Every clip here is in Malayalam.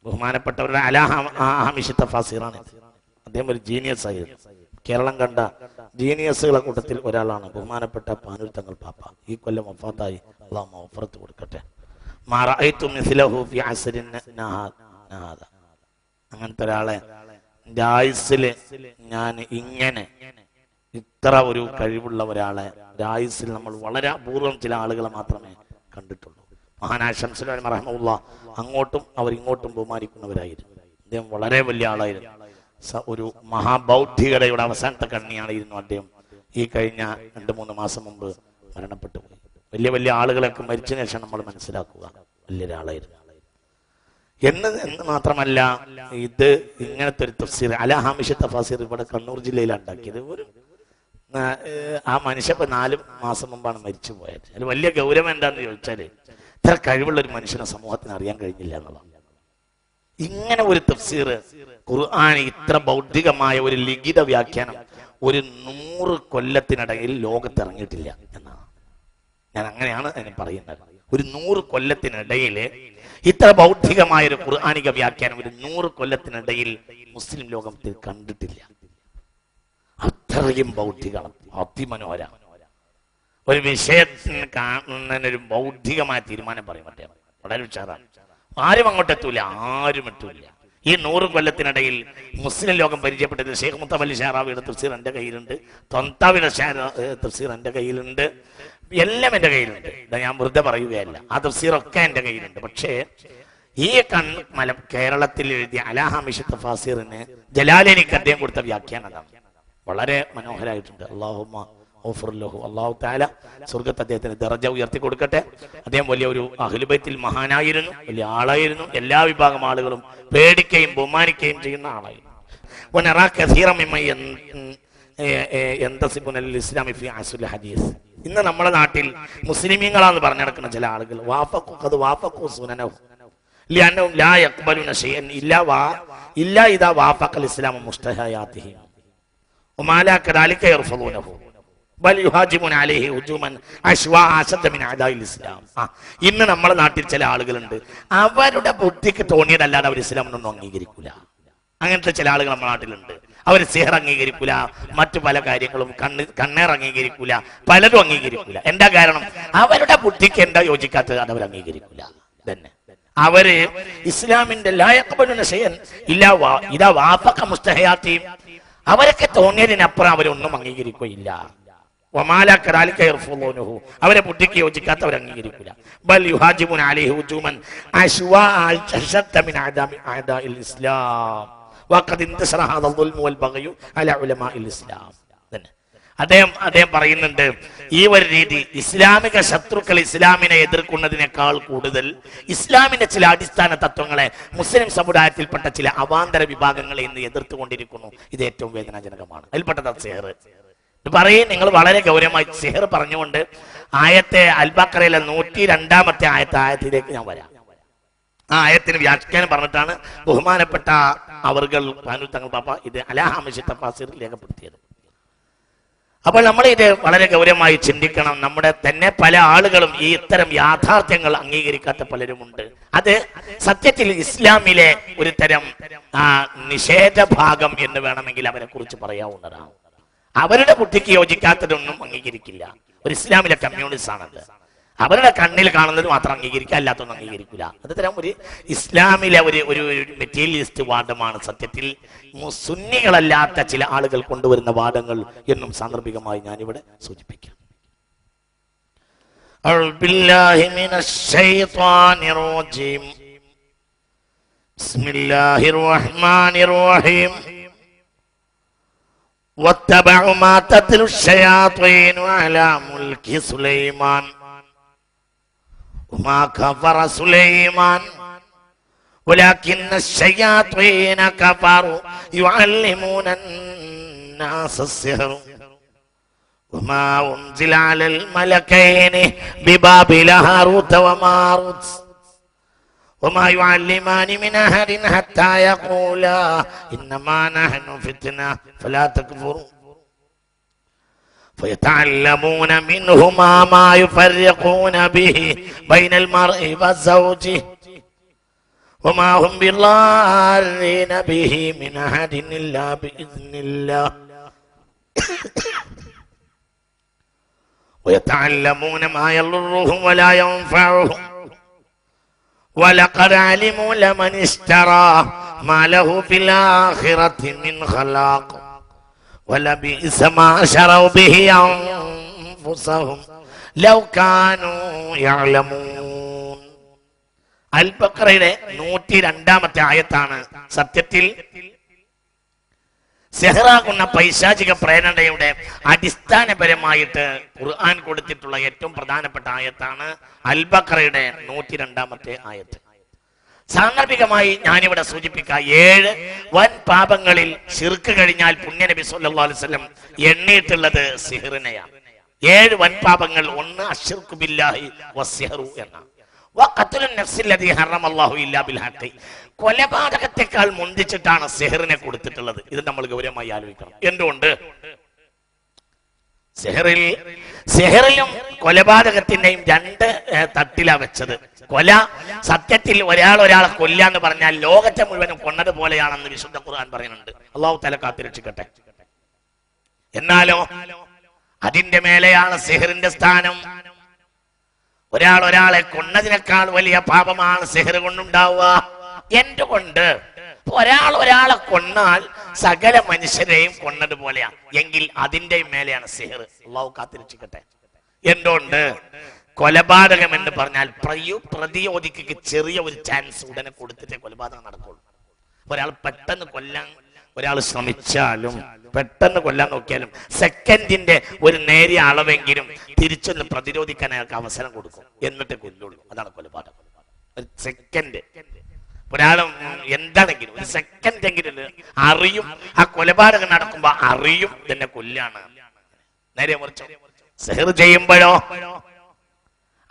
ബഹുമാനപ്പെട്ടവരുടെ അലാഹാമിഷി തഫാസീറാണ്. അദ്ദേഹം ഒരു ജീനിയസ് ആയിരുന്നു. കേരളം കണ്ട ജീനിയസുകളെ കൂട്ടത്തിൽ ഒരാളാണ് ബഹുമാനപ്പെട്ട പാനൂർ തങ്ങൾ പാപ്പ. ഈ കൊല്ലം വഫാത്തായി, അല്ലാഹു മഗ്ഫിറത്ത് കൊടുക്കട്ടെ. അങ്ങനത്തെ ഒരാളെ രായിസില് ഞാൻ ഇങ്ങനെ ഇത്ര ഒരു കഴിവുള്ള ഒരാളെ രായിസിൽ നമ്മൾ വളരെ അപൂർവം ചില ആളുകളെ മാത്രമേ കണ്ടിട്ടുള്ളൂ. മഹാനായ ശംസുൽ ഉലമ റഹിമഹുല്ലാഹ് അങ്ങോട്ടും അവർ ഇങ്ങോട്ടും ബഹുമാനിക്കുന്നവരായിരുന്നു. അദ്ദേഹം വളരെ വലിയ ആളായിരുന്നു. ഒരു മഹാബൗദ്ധികതയുടെ അവസാനത്തെ കണ്ണിയായിരുന്നു അദ്ദേഹം. ഈ കഴിഞ്ഞ 2-3 മാസം മുമ്പ് മരണപ്പെട്ടു പോയി. വലിയ വലിയ ആളുകളൊക്കെ മരിച്ചതിന് ശേഷം നമ്മൾ മനസ്സിലാക്കുക വലിയൊരാളായിരുന്നു എന്ന് മാത്രമല്ല, ഇത് ഇങ്ങനത്തെ ഒരു തഫ്സീർ അലാഹാമിഷി തഫാസീർ ഇവിടെ കണ്ണൂർ ജില്ലയിലാണ് ഉണ്ടാക്കിയത്. ആ മനുഷ്യ 4 മാസം മുമ്പാണ് മരിച്ചു പോയത്. അതിൽ വലിയ ഗൗരവം എന്താണെന്ന് ചോദിച്ചാല് ഇത്ര കഴിവുള്ള ഒരു മനുഷ്യനെ സമൂഹത്തിന് അറിയാൻ കഴിഞ്ഞില്ല എന്നുള്ളതാണ്. ഇങ്ങനെ ഒരു തഫ്സീർ ഖുർആൻ, ഇത്ര ബൗദ്ധികമായ ഒരു ലിഖിത വ്യാഖ്യാനം ഒരു 100 കൊല്ലത്തിനിടയിൽ ലോകത്ത് ഇറങ്ങിയിട്ടില്ല എന്നാണ്. ഞാൻ അങ്ങനെയാണ് അതിനെ പറയുന്നത്. ഒരു 100 കൊല്ലത്തിനിടയിൽ ഇത്ര ബൗദ്ധികമായ ഒരു ഖുർആനിക വ്യാഖ്യാനം ഒരു 100 കൊല്ലത്തിനിടയിൽ മുസ്ലിം ലോകത്തിൽ കണ്ടിട്ടില്ല. അത്രയും ബൗദ്ധികം, അതിമനോഹര ഒരു വിഷയത്തിന് കാണുന്നതിനൊരു ബൗദ്ധികമായ തീരുമാനം പറയും അദ്ദേഹം. വളരെ ഉച്ചാറാണ്. ആരും അങ്ങോട്ട് എത്തൂല, ആരും എത്തൂല. ഈ 100 കൊല്ലത്തിനിടയിൽ മുസ്ലിം ലോകം പരിചയപ്പെട്ടത് ഷെയ്ഖ് മുത്തവല്ലി ഷാറാവിയുടെ തഫ്സീർ എൻ്റെ കയ്യിലുണ്ട്, തൊന്താവിയുടെ തഫ്സീർ എൻ്റെ കയ്യിലുണ്ട്, എല്ലാം എൻ്റെ കയ്യിലുണ്ട്. ഞാൻ വെറുതെ പറയുകയല്ല, ആ തഫ്സീറൊക്കെ എൻ്റെ കയ്യിലുണ്ട്. പക്ഷേ ഈ കേരളത്തിൽ എഴുതിയ അലാഹാമിഷി തഫാസീറിന് ജലാലിനിക്ക് അദ്ദേഹം കൊടുത്ത വ്യാഖ്യാനമാണ്. വളരെ മനോഹരമായിട്ടുണ്ട്. അല്ലാഹു തആല സ്വർഗ്ഗത്ത് അദ്ദേഹത്തിന് ദറജ ഉയർത്തി കൊടുക്കട്ടെ. അദ്ദേഹം വലിയ ഒരു അഹ്ലു ബൈത്തിൽ മഹാനായിരുന്നു, വലിയ ആളായിരുന്നു. എല്ലാ വിഭാഗം ആളുകളും പേടിക്കുകയും ബഹുമാനിക്കുകയും ചെയ്യുന്ന ആളായിരുന്നു. ഇന്ന് നമ്മുടെ നാട്ടിൽ മുസ്ലിമീങ്ങളാന്ന് പറഞ്ഞു നടക്കുന്ന ചില ആളുകൾ ഇന്ന് നമ്മുടെ നാട്ടിൽ ചില ആളുകളുണ്ട്, അവരുടെ ബുദ്ധിക്ക് തോന്നിയതല്ലാതെ അവർ ഇസ്ലാമിനൊന്നും അംഗീകരിക്കൂല. അങ്ങനത്തെ ചില ആളുകൾ നമ്മുടെ നാട്ടിലുണ്ട്. അവർ സിഹർ അംഗീകരിക്കൂല, മറ്റു പല കാര്യങ്ങളും കണ്ണേർ അംഗീകരിക്കൂല, പലതും അംഗീകരിക്കൂല. എന്താ കാരണം? അവരുടെ ബുദ്ധിക്ക് എന്താ യോജിക്കാത്തത് അത് അവർ അംഗീകരിക്കൂല. തന്നെ അവര് ഇസ്ലാമിന്റെ അവരൊക്കെ തോന്നിയതിനപ്പുറം അവരൊന്നും അംഗീകരിക്കുകയില്ല. അവരെ ബുദ്ധിക്ക് യോജിക്കാത്തവർ അംഗീകരിക്കില്ല. അദ്ദേഹം പറയുന്നുണ്ട്, ഈ ഒരു രീതി ഇസ്ലാമിക ശത്രുക്കൾ ഇസ്ലാമിനെ എതിർക്കുന്നതിനേക്കാൾ കൂടുതൽ ഇസ്ലാമിന്റെ ചില അടിസ്ഥാന തത്വങ്ങളെ മുസ്ലിം സമുദായത്തിൽപ്പെട്ട ചില അവാന്തര വിഭാഗങ്ങളെ ഇന്ന് എതിർത്തുകൊണ്ടിരിക്കുന്നു. ഇത് ഏറ്റവും വേദനാജനകമാണ്. അതിൽപ്പെട്ടത് സിഹർ. പറയും നിങ്ങൾ വളരെ ഗൗരവമായി സിഹർ പറഞ്ഞുകൊണ്ട് ആയത്തെ അൽ-ബഖറയിലെ 102-ാമത്തെ ആയത്തിലേക്ക് ഞാൻ വരാം. ആ ആയത്തിന് വ്യാഖ്യാനം പറഞ്ഞിട്ടാണ് ബഹുമാനപ്പെട്ട അവർകൾ പാനൂർ തങ്ങൾ പാപ്പ ഇത് അലാഹാമിഷി തഫാസീറിൽ രേഖപ്പെടുത്തിയത്. അപ്പോൾ നമ്മൾ ഇത് വളരെ ഗൗരവമായി ചിന്തിക്കണം. നമ്മുടെ തന്നെ പല ആളുകളും ഈ ഇത്തരം യാഥാർത്ഥ്യങ്ങൾ അംഗീകരിക്കാത്ത പലരുമുണ്ട്. അത് സത്യത്തിൽ ഇസ്ലാമിലെ ഒരു തരം നിഷേധ ഭാഗം എന്ന് വേണമെങ്കിൽ അവരെ കുറിച്ച് പറയാവുന്നതാണ്. അവരുടെ ബുദ്ധിക്ക് യോജിക്കാത്തതൊന്നും അംഗീകരിക്കില്ല. ഒരു ഇസ്ലാമിലെ കമ്മ്യൂണിസ്റ്റ് ആണത്. അവരുടെ കണ്ണിൽ കാണുന്നത് മാത്രം അംഗീകരിക്കുക, അല്ലാത്തൊന്നും അംഗീകരിക്കില്ല. അത് തരം ഒരു ഇസ്ലാമിലെ ഒരു മെറ്റീരിയലിസ്റ്റ് വാദമാണ് സത്യത്തിൽ സുന്നികളല്ലാത്ത ചില ആളുകൾ കൊണ്ടുവരുന്ന വാദങ്ങൾ എന്നും സാന്ദർഭികമായി ഞാനിവിടെ സൂചിപ്പിക്കാം. واتبعوا ما تتلو الشياطين على ملك سليمان وما كفر سليمان ولكن الشياطين كفروا يعلمون الناس السحر وما أنزل على الملكين ببابل هاروت وماروت وما يعلمان من أحد حتى يقولا إنما نحن فتنة فلا تكفروا فيتعلمون منهما ما يفرقون به بين المرء وزوجه വമാ ഹും ബിളാരീന ബിഹി മിൻ അഹദിൻ ഇല്ലാ ബിഇസ്നില്ലാഹ് വയതഅല്ലമൂന മാ യളുറുഹും വലാ യൻഫഉഹും വലഖദ് അലിമൂ ലമൻ ഇശ്തറാ മാ ലഹു ഫിൽ ആഖിറതി മിൻ ഖലാഖ് വലബിഇസ മാ ശറൗ ബിഹി അൻഫുസഹും ലൗ കാനൂ യഅലമൂൻ. അൽ ബഖറയുടെ 102-ാമത്തെ ആയത്താണ് സത്യത്തിൽ സെഹ്റാകുന്ന പൈശാചിക പ്രേരണയുടെ അടിസ്ഥാനപരമായിട്ട് ഖുർആൻ കൊടുത്തിട്ടുള്ള ഏറ്റവും പ്രധാനപ്പെട്ട ആയത്താണ് അൽ ബഖറയുടെ 102-ാമത്തെ ആയത്ത്. സാന്ദർഭികമായി ഞാനിവിടെ സൂചിപ്പിക്കാം, 7 വൻ പാപങ്ങളിൽ ശിർക്ക് കഴിഞ്ഞാൽ പുണ്യനബി സല്ലല്ലാഹു അലൈഹി വസല്ലം എണ്ണിയിട്ടുള്ളത് സിഹ്റിനെയാണ്. 7 വൻ പാപങ്ങൾ. 1 അശ്ശിർക്കു ബില്ലാഹി വസ്സിഹ്റു എന്ന കൊലപാതകത്തെക്കാൾ മുന്തിച്ചിട്ടാണ് സെഹറിനെ കൊടുത്തിട്ടുള്ളത്. ഇത് നമ്മൾ ഗൗരവമായി ആലോചിക്കണം. എന്തുകൊണ്ട്? സെഹറിലും കൊലപാതകത്തിന്റെയും 2 തട്ടിലാ വെച്ചത്. കൊല സത്യത്തിൽ ഒരാളെ കൊല്ലാന്ന് പറഞ്ഞാൽ ലോകത്തെ മുഴുവനും കൊന്നത് പോലെയാണെന്ന് വിശുദ്ധ ഖുർആൻ പറയുന്നുണ്ട്. അല്ലാഹു തആല കാത്തിരക്ഷിക്കട്ടെ. എന്നാലോ അതിന്റെ മേലെയാണ് സെഹറിന്റെ സ്ഥാനം. ഒരാളെ കൊന്നതിനേക്കാൾ വലിയ പാപമാണ് സിഹ്ർ കൊണ്ടുണ്ടാവുക. എന്തുകൊണ്ട്? ഒരാളെ കൊന്നാൽ സകല മനുഷ്യരെയും കൊന്നതുപോലെയാ എങ്കിൽ അതിന്റെ മേലെയാണ് സിഹ്ർ. അല്ലാഹു കാത്തിരക്ഷിക്കട്ടെ. എന്തുകൊണ്ട്? കൊലപാതകം എന്ന് പറഞ്ഞാൽ പ്രതിയോധിക്ക് ചെറിയ ഒരു ചാൻസ് ഉടനെ കൊടുത്തിട്ടേ കൊലപാതകം നടക്കുള്ളൂ. ഒരാൾ പെട്ടെന്ന് കൊല്ലാൻ ശ്രമിച്ചാലും പെട്ടെന്ന് കൊല്ലാൻ നോക്കിയാലും സെക്കൻഡിന്റെ ഒരു നേരിയ അളവെങ്കിലും തിരിച്ചൊന്ന് പ്രതിരോധിക്കാൻ അയാൾക്ക് അവസരം കൊടുക്കും, എന്നിട്ട് കൊല്ലുള്ളൂ. അതാണ് കൊലപാതകം. ഒരു സെക്കൻഡ് ഒരാളും എന്താണെങ്കിലും ഒരു സെക്കൻഡ് എങ്കിലും അറിയും. ആ കൊലപാതകം നടക്കുമ്പോ അറിയും തന്നെ കൊല്ലാണ്. നേരെ മറിച്ച് സിഹ്ർ ചെയ്യുമ്പോഴോ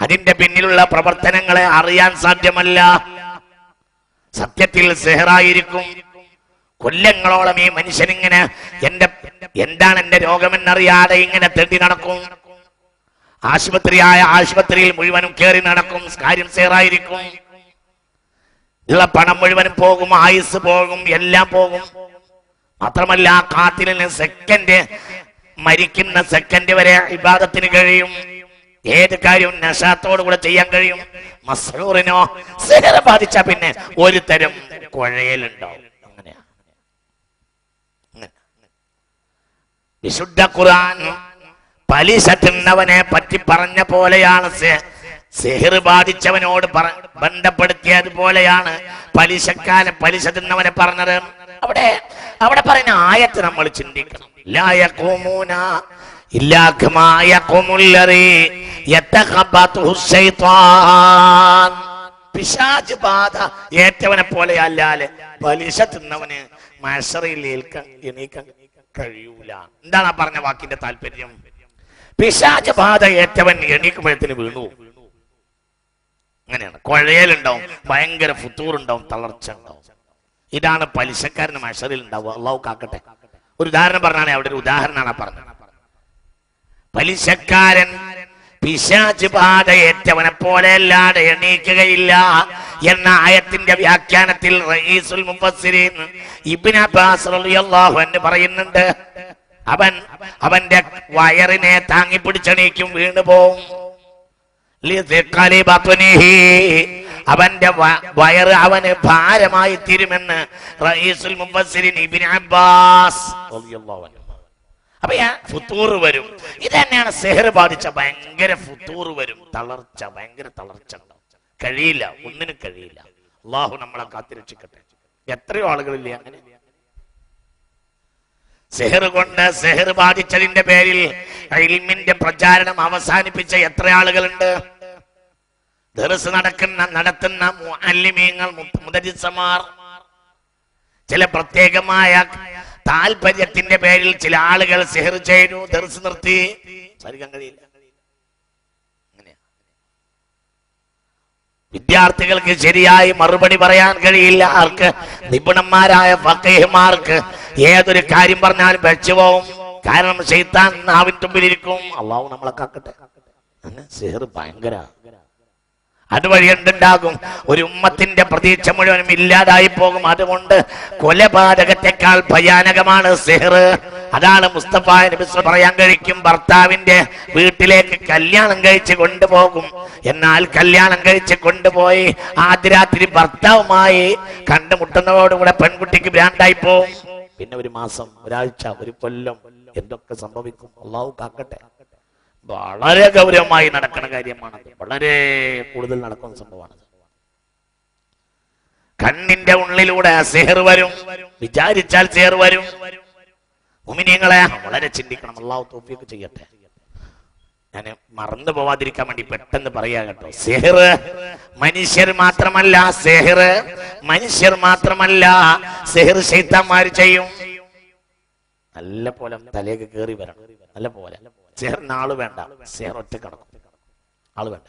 അതിന്റെ പിന്നിലുള്ള പ്രവർത്തനങ്ങളെ അറിയാൻ സാധ്യമല്ല. സത്യത്തിൽ സിഹ്റായിരിക്കും. കൊല്ലങ്ങളോളം ഈ മനുഷ്യനിങ്ങനെ എന്താണ് എന്റെ രോഗമെന്നറിയാതെ ഇങ്ങനെ തെണ്ടി നടക്കും. ആശുപത്രിയിൽ മുഴുവനും കയറി നടക്കും. കാര്യം സിഹ്റായിരിക്കും. ഉള്ള പണം മുഴുവനും പോകും, ആയുസ് പോകും, എല്ലാം പോകും. മാത്രമല്ല കാത്തിലിന് മരിക്കുന്ന സെക്കൻഡ് വരെ ഇബാദത്തിന് കഴിയും. ഏത് കാര്യവും നശാത്തോടു കൂടെ ചെയ്യാൻ കഴിയും. മസ്റൂറിനോ സിഹ്ർ ബാധിച്ച പിന്നെ ഒരു തരം കുഴയലുണ്ടാവും. വിശുദ്ധ ഖുർആൻ പലിശ തിന്നവനെ പറ്റി പറഞ്ഞ പോലെയാണ് സിഹ്ർ ബാധിച്ചവനോട് ബന്ധപ്പെടുത്തിയതുപോലെയാണ് പലിശ തിന്നവനെ പറഞ്ഞത്. അവിടെ പറയുന്ന ആയത്ത് നമ്മൾ ചിന്തിക്കണം. ലാ യഖൂമൂന ഇല്ലാ കമാ യഖൂമുല്ലദീ യതഖബ്ബതുഹു ശൈത്വാൻ. പിശാച് ബാധ ഏറ്റവനെ പോലെ അല്ലാതെ പലിശ തിന്നവന് മഹ്ശറിൽ എണീക്കാൻ കഴിയൂല. എന്താണ് ആ പറഞ്ഞ വാക്കിന്റെ താല്പര്യം? പിശാച് ബാധ ഏറ്റവൻ എണീക്കുമ്പോഴത്തിന് വീണു. അങ്ങനെയാണ്. കുഴയലുണ്ടാവും, ഭയങ്കര ഫുത്തൂറുണ്ടാവും, തളർച്ച ഉണ്ടാവും. ഇതാണ് പലിശക്കാരന് മഹ്ശറിൽ ഉണ്ടാവുക. അല്ലാഹു കാക്കട്ടെ. ഒരു ഉദാഹരണം പറഞ്ഞാണ്. അവിടെ ഒരു ഉദാഹരണമാണ് പറഞ്ഞത്. പലിശക്കാരൻ പിശാച് ബാധ ഏറ്റവനെ പോലെ അല്ലാതെ എണീക്കുകയില്ല എന്ന ആയത്തിന്റെ വ്യാഖ്യാനത്തിൽ റഈസുൽ മുഫസ്സിരീൻ ഇബ്നു അബ്ബാസ് റളിയല്ലാഹു അൻഹു പറയുന്നുണ്ട്. അവന്റെ വയറിനെ താങ്ങി പിടിച്ചെണീക്കും, വീണു പോവും. അവന്റെ വയറ് അവന് ഭാരമായി തീരുമെന്ന് റഈസുൽ മുഫസ്സിരീൻ ഇബ്നു അബ്ബാസ് റളിയല്ലാഹു അൻഹു. അപ്പൊ ഫുത്തൂർ വരും. ഇത് തന്നെയാണ് സിഹ്ർ ബാധിച്ച ഭയങ്കര ഫുത്തൂർ വരും, തളർച്ച, ഭയങ്കര തളർച്ച ഉണ്ടാവും. കഴിയില്ല, ഒന്നിനും കഴിയില്ല. അല്ലാഹു നമ്മളെ കാത്തിരക്ഷിക്കട്ടെ. എത്രയോ ആളുകളില്ലേ അങ്ങനെ? സിഹ്ർ ബാധിച്ചതിന്റെ പേരിൽ ഇൽമിന്റെ പ്രചാരണം അവസാനിപ്പിച്ച എത്ര ആളുകളുണ്ട്? ദർസ് നടത്തുന്ന മുഅല്ലിമീങ്ങൾ, മുദരിസമാർ ചില പ്രത്യേകമായ താല്പര്യത്തിന്റെ പേരിൽ ചില ആളുകൾ സിഹ്ർ ചെയ്തു, ദർസ് നിർത്തി. സാധിക്കാൻ കഴിയില്ല. വിദ്യാർത്ഥികൾക്ക് ശരിയായി മറുപടി പറയാൻ കഴിയില്ല. ആർക്ക്? നിപുണന്മാരായ ഫഖീഹ്മാർക്ക് ഏതൊരു കാര്യം പറഞ്ഞാലും വെച്ചു പോവും. കാരണം ശൈത്താൻ നാവിൻ തുമ്പിലിരിക്കും. അല്ലാഹു നമ്മളെ കാക്കട്ടെ. സിഹ്ർ ഭയങ്കര. അതുവഴി എന്തുണ്ടാകും? ഒരു ഉമ്മത്തിന്റെ പ്രതീക്ഷ മുഴുവനും ഇല്ലാതായി പോകും. അതുകൊണ്ട് കൊലപാതകത്തെക്കാൾ ഭയാനകമാണ് സിഹർ. അതാണ് മുസ്തഫ നബി പറയാൻ കഴിക്കും, ഭർത്താവിന്റെ വീട്ടിലേക്ക് കല്യാണം കഴിച്ച് കൊണ്ടുപോകും. എന്നാൽ കല്യാണം കഴിച്ച് കൊണ്ടുപോയി ആദ്യ രാത്രി ഭർത്താവുമായി കണ്ടുമുട്ടുന്നതോടുകൂടെ പെൺകുട്ടിക്ക് ഭ്രാന്തായി പോവും. പിന്നെ ഒരു മാസം, ഒരാഴ്ച, ഒരു കൊല്ലം എന്തൊക്കെ സംഭവിക്കും? അള്ളാഹു കാക്കട്ടെ. വളരെ ഗൗരവമായി നടക്കുന്ന കാര്യമാണ്. വളരെ കൂടുതൽ നടക്കുന്ന സംഭവമാണ്. കണ്ണിന്റെ ഉള്ളിലൂടെ സിഹർ വരും. വിചാരിച്ചാൽ സിഹർ വരും. മുഅ്മിനീങ്ങളെ വളരെ ചിന്തിക്കണം. അള്ളാഹു തൗഫീഖ് ചെയ്യട്ടെ. ഞാൻ മറന്നു പോവാതിരിക്കാൻ വേണ്ടി പെട്ടെന്ന് പറയാ കേട്ടോ. സിഹർ മനുഷ്യർ മാത്രമല്ല, സിഹർ ശൈത്താന്മാർ ചെയ്യും. നല്ല പോലെ തലേക്ക് കയറി വരണം. നല്ല പോലെ സിഹറിന് ആള് വേണ്ട. സിഹർ ഒറ്റ കിടക്കും, ആള് വേണ്ട.